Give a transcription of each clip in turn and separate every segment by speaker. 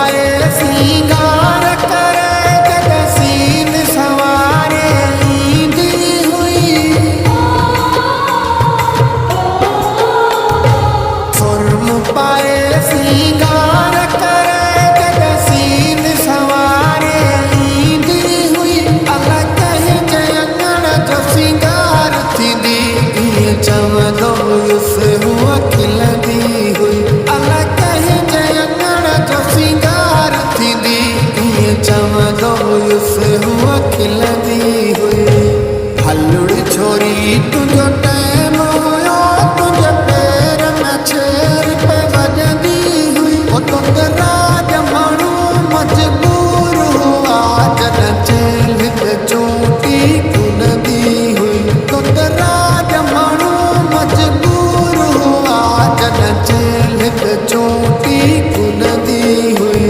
Speaker 1: पाए सिंगार करे जग सीन सवारे ईद हुई सुरम पाए सिंगार करे जग सीन सवारे ईद हुई अल्लाह कहे जयंगण जो सिंगार थी दी चवंदो युसे हुआ खिलंदी हुई अल्लाह कहे जयंगण जो सिंगार थी दी चवंदो युसे हुआ खिलंदी हुई हलुड़ी छोरी तुझो टाइम हुयो तुझे पैर में छेर पे वजंदी हुई ओ तुंहिंजो राज माण्हू मजबूर हुआ जन जेल ते चोटी कुनदी हुई तुंहिंजो राज माण्हू मजबूर हुआ जन जेल ते चोटी कुनदी हुई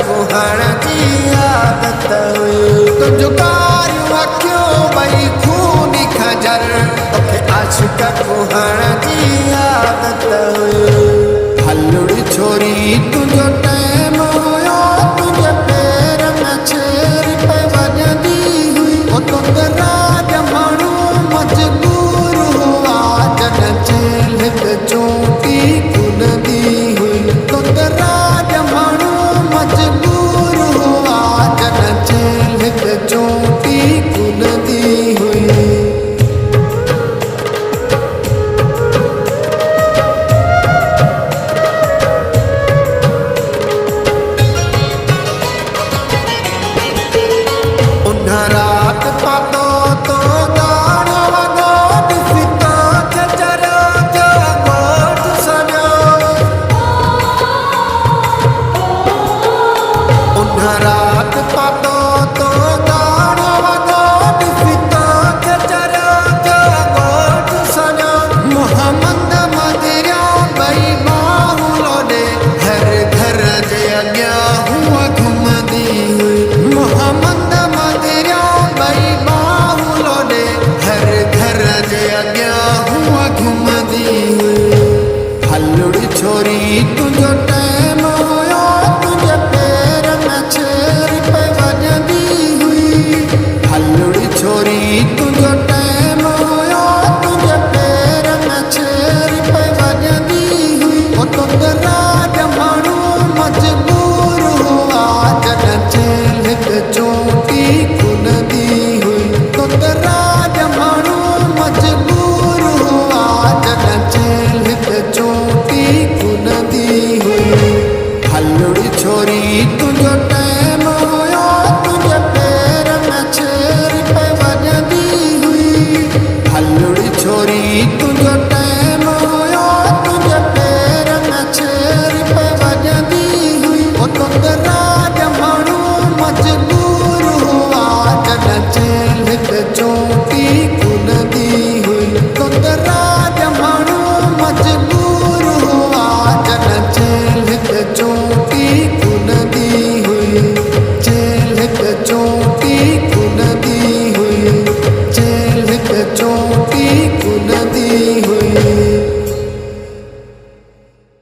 Speaker 1: कुहण जी आदत हुई तुझो कारी अखियों भई खून खजर तोखे आशिक कुहण जी आदत हुई हलुड़ी छोरी तुझो